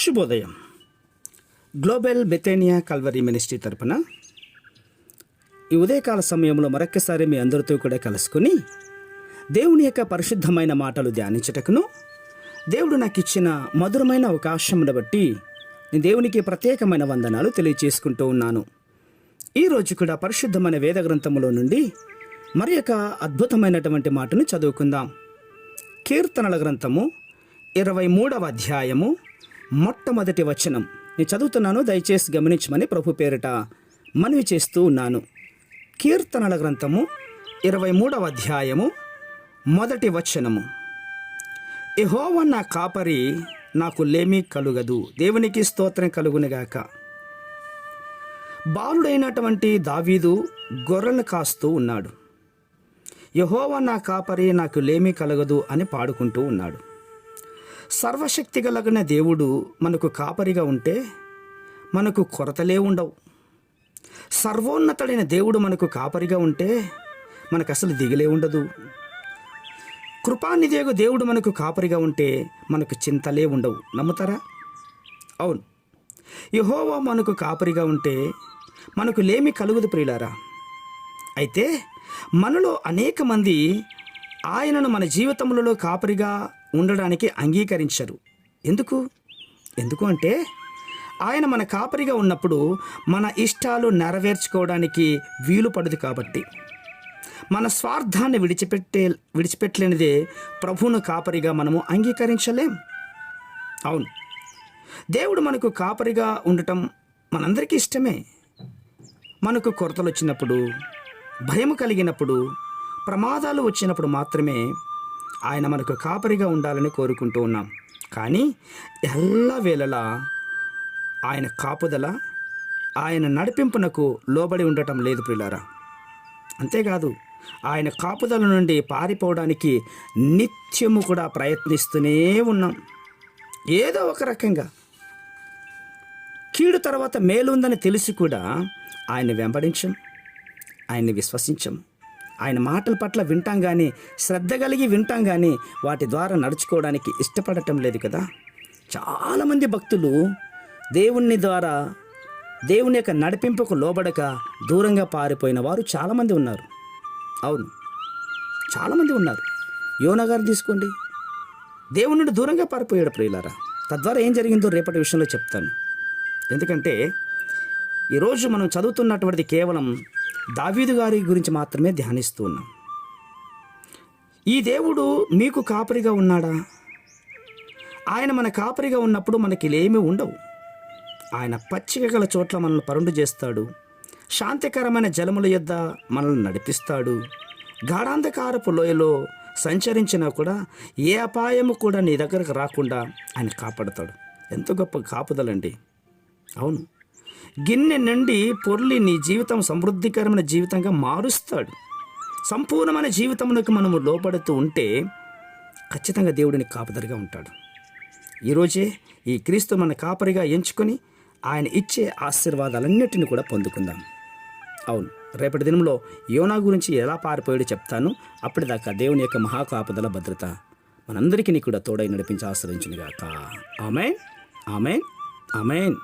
శుభోదయం. Global బెతేనియా Calvary ministry తరపున ఈ ఉదయకాల సమయంలో మరొక్కసారి మీ అందరితో కూడా కలుసుకుని దేవుని యొక్క పరిశుద్ధమైన మాటలు ధ్యానించటకును దేవుడు నాకు ఇచ్చిన మధురమైన అవకాశమును బట్టి నేను దేవునికి ప్రత్యేకమైన వందనాలు తెలియచేసుకుంటూ ఉన్నాను. ఈరోజు కూడా పరిశుద్ధమైన వేద గ్రంథములో నుండి మరి యొక్క అద్భుతమైనటువంటి మాటను చదువుకుందాం. కీర్తనల గ్రంథము 23వ అధ్యాయము మొట్టమొదటి వచనం నేను చదువుతున్నాను, దయచేసి గమనించమని ప్రభు పేరిట మనవి చేస్తూ ఉన్నాను. కీర్తనల గ్రంథము 23వ అధ్యాయము మొదటి వచనము. యెహోవా నా కాపరి, నాకు లేమి కలుగదు. దేవునికి స్తోత్రం కలుగునుగాక. బాలుడైనటువంటి దావీదు గొర్రెలను కాస్తూ ఉన్నాడు. యెహోవా నా కాపరి, నాకు లేమి కలగదు అని పాడుకుంటూ ఉన్నాడు. సర్వశక్తి కలిగిన దేవుడు మనకు కాపరిగా ఉంటే మనకు కొరతలే ఉండవు. సర్వోన్నతుడైన దేవుడు మనకు కాపరిగా ఉంటే మనకు అసలు దిగులే ఉండదు. కృపానిధియగు దేవుడు మనకు కాపరిగా ఉంటే మనకు చింతలే ఉండవు. నమ్ముతారా? అవును. యెహోవా మనకు కాపరిగా ఉంటే మనకు లేమి కలుగుదు ప్రియులారా. అయితే మనలో అనేక మంది ఆయనను మన జీవితములలో కాపరిగా ఉండడానికి అంగీకరించరు. ఎందుకు అంటే ఆయన మన కాపరిగా ఉన్నప్పుడు మన ఇష్టాలు నెరవేర్చుకోవడానికి వీలు పడదు కాబట్టి. మన స్వార్థాన్ని విడిచిపెట్టలేనిదే ప్రభువును కాపరిగా మనము అంగీకరించలేం. అవును, దేవుడు మనకు కాపరిగా ఉండటం మనందరికీ ఇష్టమే. మనకు కొరతలు వచ్చినప్పుడు, భయం కలిగినప్పుడు, ప్రమాదాలు వచ్చినప్పుడు మాత్రమే ఆయన మనకు కాపరిగా ఉండాలని కోరుకుంటూ ఉన్నాం. కానీ ఎల్లవేళలా ఆయన కాపుదల, ఆయన నడిపింపునకు లోబడి ఉండటం లేదు ప్రియులారా. అంతేకాదు, ఆయన కాపుదల నుండి పారిపోవడానికి నిత్యము కూడా ప్రయత్నిస్తూనే ఉన్నాం. ఏదో ఒక రకంగా కీడు తర్వాత మేలు ఉందని తెలిసి కూడా ఆయన్ని వెంబడించం, ఆయన్ని విశ్వసించం. ఆయన మాటల పట్ల వింటాం కానీ, శ్రద్ధ కలిగి వింటాం కానీ వాటి ద్వారా నడుచుకోవడానికి ఇష్టపడటం లేదు కదా. చాలామంది భక్తులు దేవుని యొక్క నడిపింపుకు లోబడక దూరంగా పారిపోయిన వారు చాలామంది ఉన్నారు. అవును, చాలామంది ఉన్నారు. యోనా గారు తీసుకోండి, దేవుని నుండి దూరంగా పారిపోయాడు ప్రియులారా. తద్వారా ఏం జరిగిందో రేపటి విషయంలో చెప్తాను. ఎందుకంటే ఈరోజు మనం చదువుతున్నటువంటిది కేవలం దావీదు గారి గురించి మాత్రమే ధ్యానిస్తూ ఉన్నాం. ఈ దేవుడు మీకు కాపరిగా ఉన్నాడా? ఆయన మన కాపరిగా ఉన్నప్పుడు మనకి ఏమీ ఉండవు. ఆయన పచ్చిక గల చోట్ల మనల్ని పరుండు చేస్తాడు. శాంతికరమైన జలముల యొద్ద మనల్ని నడిపిస్తాడు. గాఢాంధకారపు లోయలో సంచరించినా కూడా ఏ అపాయము కూడా నీ దగ్గరకు రాకుండా ఆయన కాపాడుతాడు. ఎంత గొప్ప కాపుదలండి. అవును, గిన్నె నుండి పొర్లి నీ జీవితం సమృద్ధికరమైన జీవితంగా మారుస్తాడు. సంపూర్ణమైన జీవితమునకు మనము లోపడుతూ ఉంటే ఖచ్చితంగా దేవుడిని కాపుదరిగా ఉంటాడు. ఈరోజే ఈ క్రీస్తు మన కాపరిగా ఎంచుకొని ఆయన ఇచ్చే ఆశీర్వాదాలన్నిటిని కూడా పొందుకుందాం. అవును, రేపటి దినంలో యోనా గురించి ఎలా పారిపోయాడో చెప్తాను. అప్పటిదాకా దేవుని యొక్క మహాకాపుదల భద్రత మనందరికీ కూడా తోడై నడిపించి ఆశ్రయించునుగాక. ఆమేన్, ఆమేన్, ఆమేన్.